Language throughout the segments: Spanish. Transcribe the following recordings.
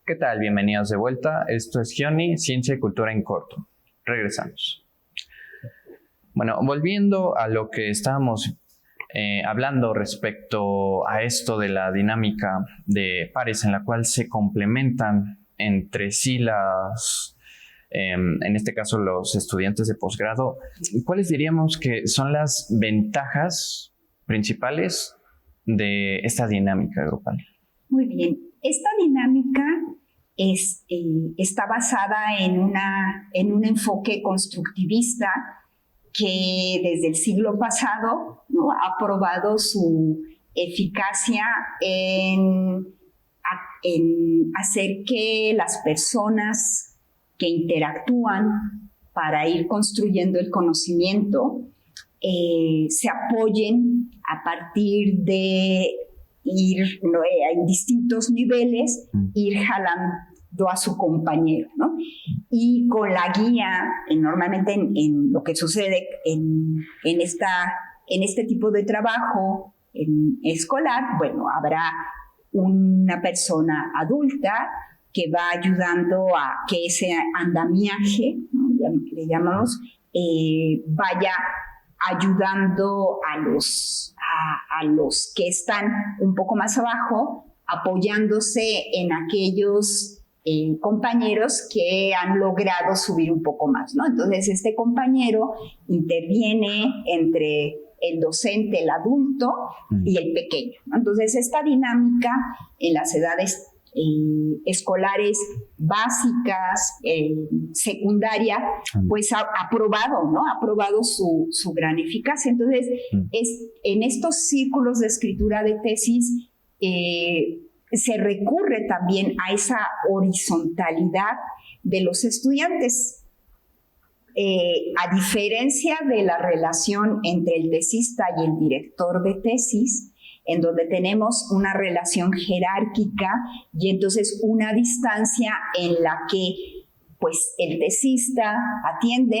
¿Qué tal? Bienvenidos de vuelta. Esto es Gioni, Ciencia y Cultura en Corto. Regresamos. Bueno, volviendo a lo que estábamos hablando respecto a esto de la dinámica de pares en la cual se complementan entre sí en este caso los estudiantes de posgrado, ¿cuáles diríamos que son las ventajas principales de esta dinámica grupal? Muy bien. Esta dinámica está basada en un enfoque constructivista que desde el siglo pasado, ¿no?, ha probado su eficacia en hacer que las personas que interactúan para ir construyendo el conocimiento se apoyen a partir de ir en distintos niveles, ir jalando a su compañero, ¿no? Y con la guía, normalmente en lo que sucede en este tipo de trabajo escolar, bueno, habrá una persona adulta que va ayudando a que ese andamiaje, ¿no?, le llamamos, vaya ayudando a los que están un poco más abajo, apoyándose en aquellos compañeros que han logrado subir un poco más, ¿no? Entonces, este compañero interviene entre el docente, el adulto y el pequeño, ¿no? Entonces, esta dinámica en las edades escolares básicas, secundaria, pues ha probado, ¿no? Ha probado su gran eficacia. Entonces, en estos círculos de escritura de tesis se recurre también a esa horizontalidad de los estudiantes. A diferencia de la relación entre el tesista y el director de tesis, en donde tenemos una relación jerárquica y entonces una distancia en la que pues el tesista atiende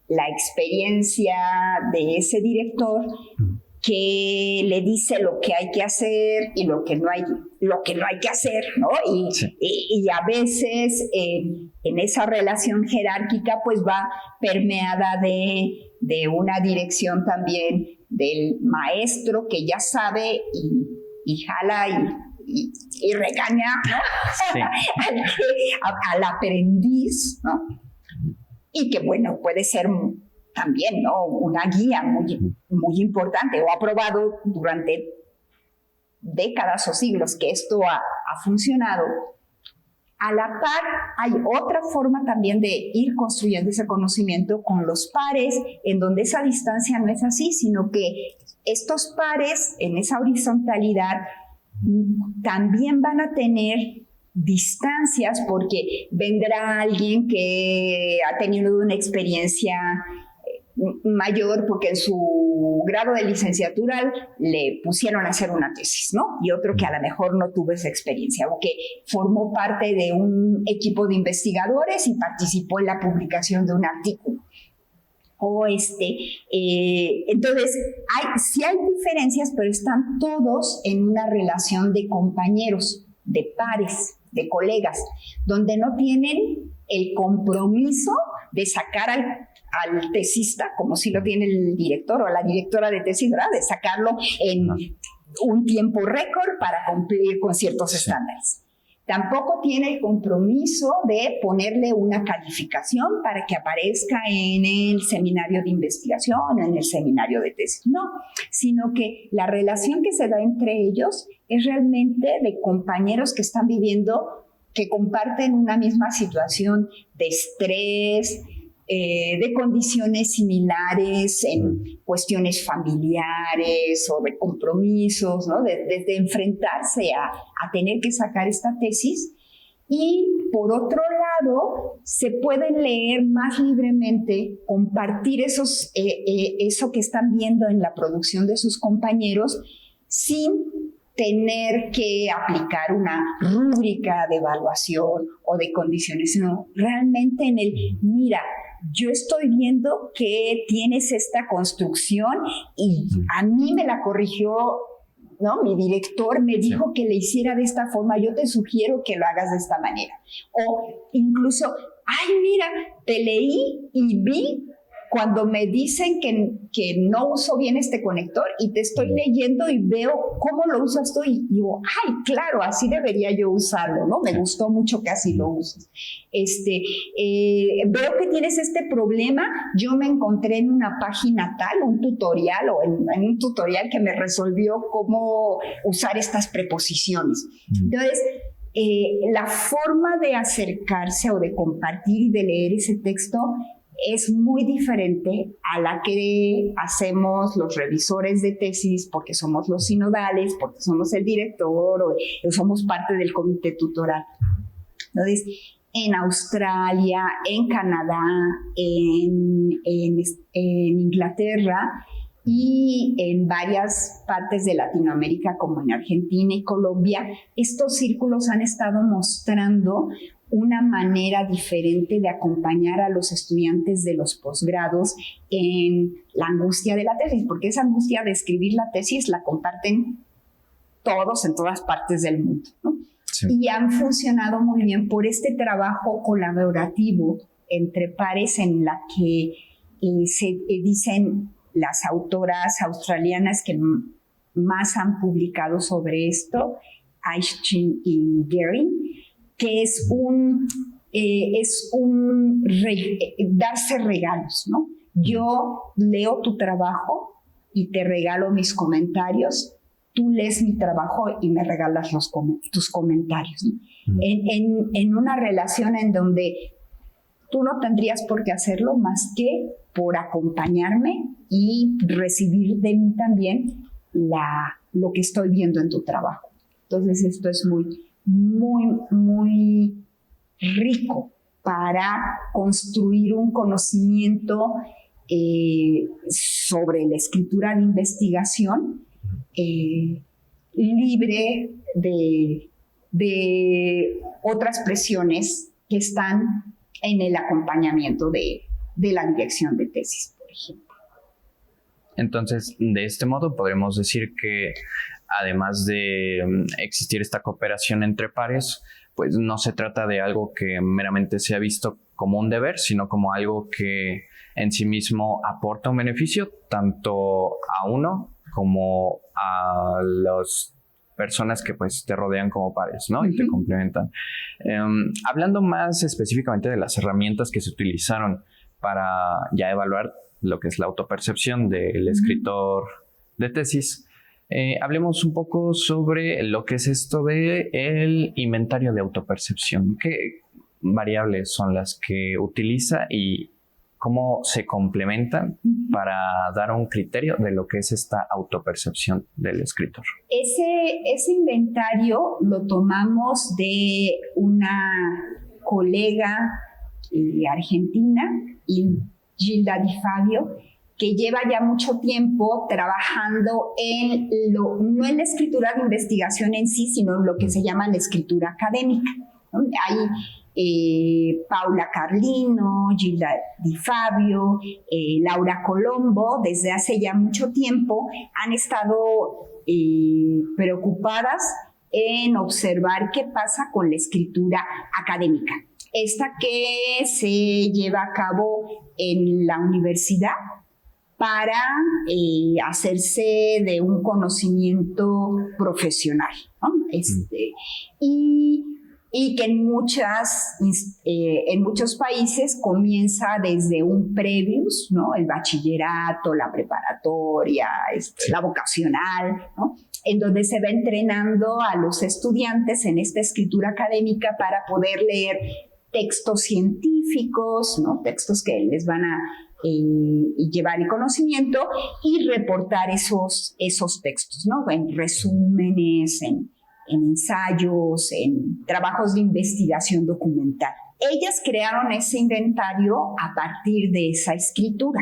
la experiencia de ese director, que le dice lo que hay que hacer y lo que no hay que hacer, ¿no? Y a veces en esa relación jerárquica pues va permeada de una dirección también del maestro que ya sabe y jala y regaña, ¿no? Sí. al aprendiz, ¿no? Y que, bueno, puede ser también, ¿no?, una guía muy importante, o ha probado durante décadas o siglos que esto ha funcionado. A la par, hay otra forma también de ir construyendo ese conocimiento con los pares, en donde esa distancia no es así, sino que estos pares, en esa horizontalidad, también van a tener distancias, porque vendrá alguien que ha tenido una experiencia mayor porque en su grado de licenciatura le pusieron a hacer una tesis, ¿no? Y otro que a lo mejor no tuvo esa experiencia o que formó parte de un equipo de investigadores y participó en la publicación de un artículo. Entonces, sí hay diferencias, pero están todos en una relación de compañeros, de pares, de colegas, donde no tienen el compromiso de sacar al tesista, como si lo tiene el director o la directora de tesis, ¿verdad?, de sacarlo en un tiempo récord para cumplir con ciertos estándares. Tampoco tiene el compromiso de ponerle una calificación para que aparezca en el seminario de investigación o en el seminario de tesis. No, sino que la relación que se da entre ellos es realmente de compañeros que están viviendo, que comparten una misma situación de estrés, de condiciones similares en cuestiones familiares o de compromisos, ¿no? Desde enfrentarse a tener que sacar esta tesis. Y por otro lado, se pueden leer más libremente, compartir eso que están viendo en la producción de sus compañeros sin tener que aplicar una rúbrica de evaluación o de condiciones, sino realmente en el, mira, yo estoy viendo que tienes esta construcción y a mí me la corrigió ¿no? Mi director me dijo que le hiciera de esta forma, yo te sugiero que lo hagas de esta manera. O incluso, ay, mira, te leí y vi cuando me dicen que no uso bien este conector y te estoy leyendo y veo cómo lo usas tú y digo, ay, claro, así debería yo usarlo, ¿no? Me gustó mucho que así lo uses. Veo que tienes este problema, yo me encontré en una página tal, un tutorial o en un tutorial que me resolvió cómo usar estas preposiciones. Entonces, la forma de acercarse o de compartir y de leer ese texto es muy diferente a la que hacemos los revisores de tesis porque somos los sinodales, porque somos el director o somos parte del comité tutoral. Entonces, en Australia, en Canadá, en Inglaterra y en varias partes de Latinoamérica como en Argentina y Colombia, estos círculos han estado mostrando una manera diferente de acompañar a los estudiantes de los posgrados en la angustia de la tesis, porque esa angustia de escribir la tesis la comparten todos en todas partes del mundo, ¿no? Sí. Y han funcionado muy bien por este trabajo colaborativo entre pares en la que se dicen las autoras australianas que más han publicado sobre esto, Aishin y Gehring, que es darse regalos, ¿no? Yo leo tu trabajo y te regalo mis comentarios, tú lees mi trabajo y me regalas tus comentarios, ¿no? En una relación en donde tú no tendrías por qué hacerlo más que por acompañarme y recibir de mí también lo que estoy viendo en tu trabajo. Entonces esto es muy rico para construir un conocimiento sobre la escritura de investigación libre de otras presiones que están en el acompañamiento de la dirección de tesis, por ejemplo. Entonces, de este modo podremos decir que además de existir esta cooperación entre pares, pues no se trata de algo que meramente sea visto como un deber, sino como algo que en sí mismo aporta un beneficio tanto a uno como a las personas que pues te rodean como pares, ¿no? Y te complementan. Hablando más específicamente de las herramientas que se utilizaron para ya evaluar lo que es la autopercepción del escritor de tesis, hablemos un poco sobre lo que es esto del inventario de autopercepción. ¿Qué variables son las que utiliza y cómo se complementan para dar un criterio de lo que es esta autopercepción del escritor? Ese inventario lo tomamos de una colega argentina, Gilda Di Fabio, que lleva ya mucho tiempo trabajando no en la escritura de investigación en sí, sino en lo que se llama la escritura académica, ¿no? Hay Paula Carlino, Gilda Di Fabio, Laura Colombo, desde hace ya mucho tiempo han estado preocupadas en observar qué pasa con la escritura académica. Esta que se lleva a cabo en la universidad para hacerse de un conocimiento profesional, ¿no? Y que en muchos países comienza desde un previous, ¿no? El bachillerato, la preparatoria, la vocacional, ¿no? En donde se va entrenando a los estudiantes en esta escritura académica para poder leer textos científicos, ¿no? Textos que les van a llevar el conocimiento y reportar esos textos, ¿no? En resúmenes, en ensayos, en trabajos de investigación documental. Ellas crearon ese inventario a partir de esa escritura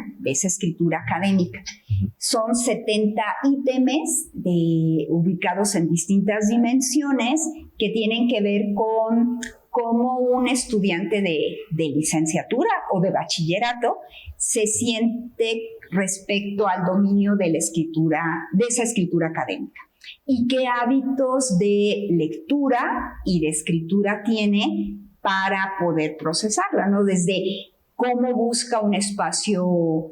académica. Son 70 ítems ubicados en distintas dimensiones que tienen que ver con cómo un estudiante de licenciatura o de bachillerato se siente respecto al dominio de la escritura, de esa escritura académica. Y qué hábitos de lectura y de escritura tiene para poder procesarla, ¿no? Desde cómo busca un espacio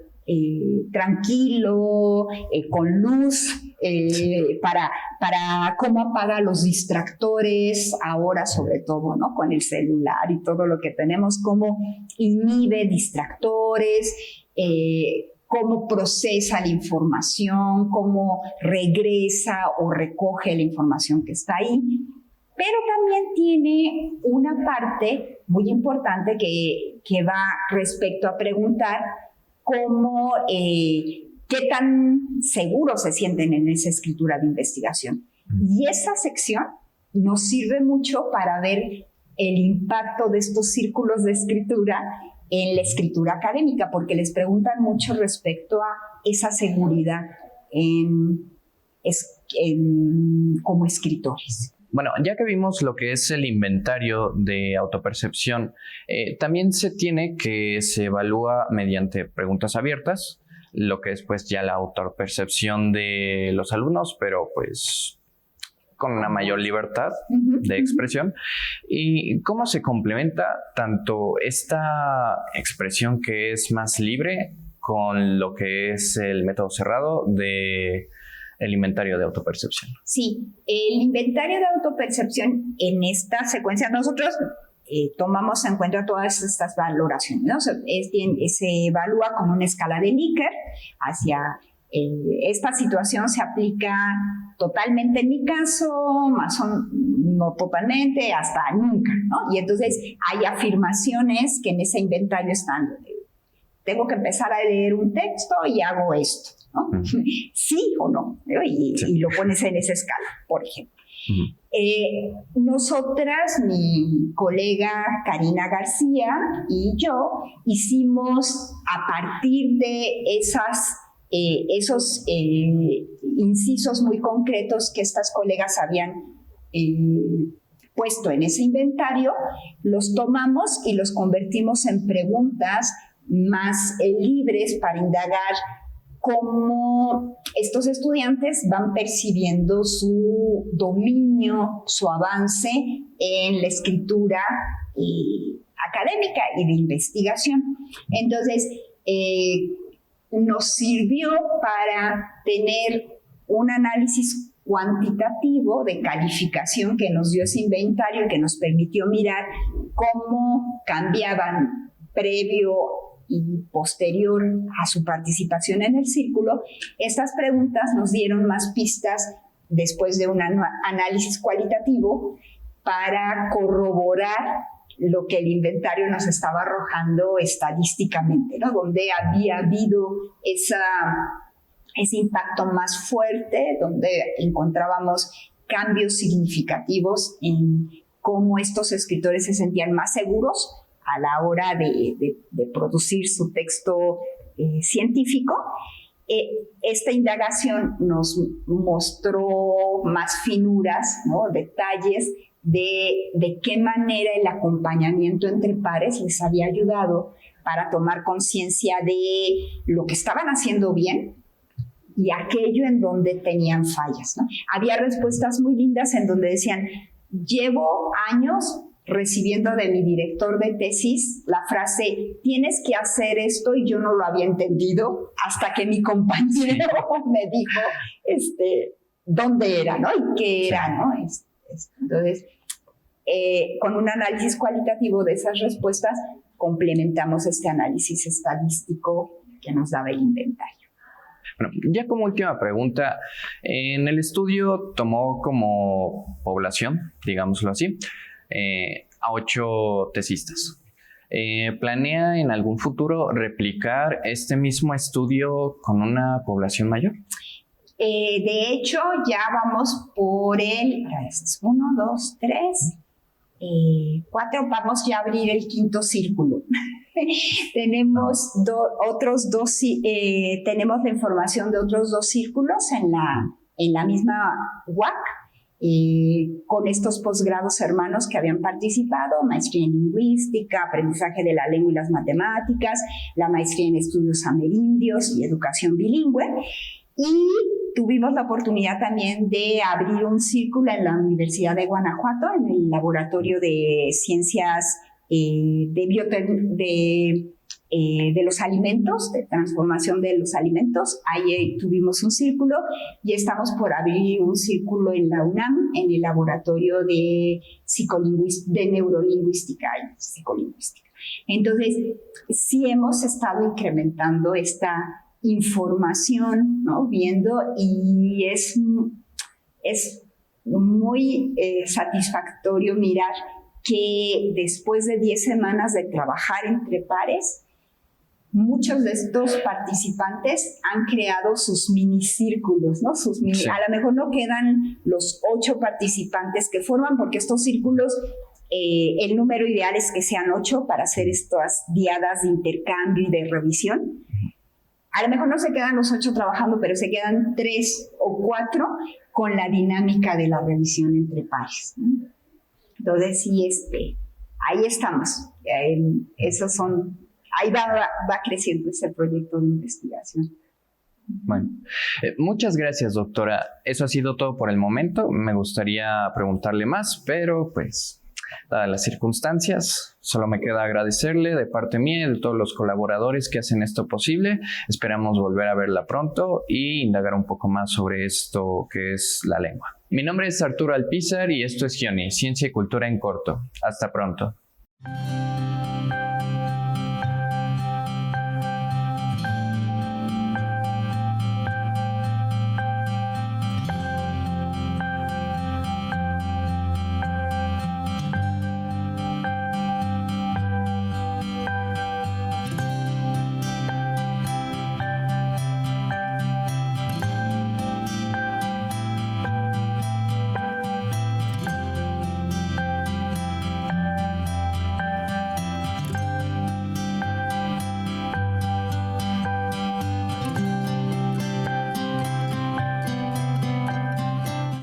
tranquilo, con luz, para cómo apaga los distractores, ahora sobre todo, ¿no? Con el celular y todo lo que tenemos, cómo inhibe distractores, cómo procesa la información, cómo regresa o recoge la información que está ahí. Pero también tiene una parte muy importante que va respecto a preguntar cómo, qué tan seguros se sienten en esa escritura de investigación. Y esa sección nos sirve mucho para ver el impacto de estos círculos de escritura en la escritura académica, porque les preguntan mucho respecto a esa seguridad como escritores. Bueno, ya que vimos lo que es el inventario de autopercepción, también se evalúa mediante preguntas abiertas, lo que es pues ya la autopercepción de los alumnos, pero pues con una mayor libertad de expresión. ¿Y cómo se complementa tanto esta expresión que es más libre con lo que es el método cerrado de el inventario de autopercepción? Sí, el inventario de autopercepción en esta secuencia nosotros tomamos en cuenta todas estas valoraciones, ¿no? Se evalúa con una escala de Likert hacia esta situación se aplica totalmente en mi caso, más o no totalmente, hasta nunca, ¿no? Y entonces hay afirmaciones que en ese inventario están. Tengo que empezar a leer un texto y hago esto, ¿no? Sí o no, ¿no? Y lo pones en esa escala, por ejemplo. Nosotras, mi colega Karina García y yo, hicimos a partir de esos incisos muy concretos que estas colegas habían puesto en ese inventario, los tomamos y los convertimos en preguntas más libres para indagar cómo estos estudiantes van percibiendo su dominio, su avance en la escritura académica y de investigación. Entonces, nos sirvió para tener un análisis cuantitativo de calificación que nos dio ese inventario y que nos permitió mirar cómo cambiaban previo y posterior a su participación en el círculo. Estas preguntas nos dieron más pistas después de un análisis cualitativo para corroborar lo que el inventario nos estaba arrojando estadísticamente, ¿no? Donde había habido ese impacto más fuerte, donde encontrábamos cambios significativos en cómo estos escritores se sentían más seguros a la hora de producir su texto científico. Esta indagación nos mostró más finuras, ¿no? Detalles de qué manera el acompañamiento entre pares les había ayudado para tomar conciencia de lo que estaban haciendo bien y aquello en donde tenían fallas, ¿no? Había respuestas muy lindas en donde decían: llevo años recibiendo de mi director de tesis la frase, tienes que hacer esto, y yo no lo había entendido hasta que mi compañero me dijo dónde era, ¿no? Y qué era, ¿no? Entonces, con un análisis cualitativo de esas respuestas, complementamos este análisis estadístico que nos daba el inventario. Bueno, ya como última pregunta, en el estudio tomó como población, digámoslo así, a 8 tesistas. ¿Planea en algún futuro replicar este mismo estudio con una población mayor? De hecho, ya vamos por el 1, 2, 3, 4, vamos ya a abrir el 5º círculo. Tenemos tenemos la información de otros 2 círculos en la misma UAC. con estos posgrados hermanos que habían participado, maestría en lingüística, aprendizaje de la lengua y las matemáticas, la maestría en estudios amerindios y educación bilingüe. Y tuvimos la oportunidad también de abrir un círculo en la Universidad de Guanajuato, en el Laboratorio de Ciencias de los alimentos, de transformación de los alimentos. Ahí tuvimos un círculo y estamos por abrir un círculo en la UNAM, en el Laboratorio de Neurolingüística y Psicolingüística. Entonces, sí hemos estado incrementando esta información, ¿no? Viendo, y es muy satisfactorio mirar que después de 10 semanas de trabajar entre pares, muchos de estos participantes han creado sus minicírculos, ¿no? Sí. A lo mejor no quedan los 8 participantes que forman, porque estos círculos, el número ideal es que sean 8 para hacer estas diadas de intercambio y de revisión. A lo mejor no se quedan los 8 trabajando, pero se quedan 3 o 4 con la dinámica de la revisión entre pares, ¿no? Entonces, sí, ahí estamos. Ahí va creciendo ese proyecto de investigación. Bueno, muchas gracias, doctora. Eso ha sido todo por el momento. Me gustaría preguntarle más, pero pues, dadas las circunstancias, solo me queda agradecerle de parte mía y de todos los colaboradores que hacen esto posible. Esperamos volver a verla pronto y indagar un poco más sobre esto que es la lengua. Mi nombre es Arturo Alpizar y esto es Gioni, Ciencia y Cultura en Corto. Hasta pronto.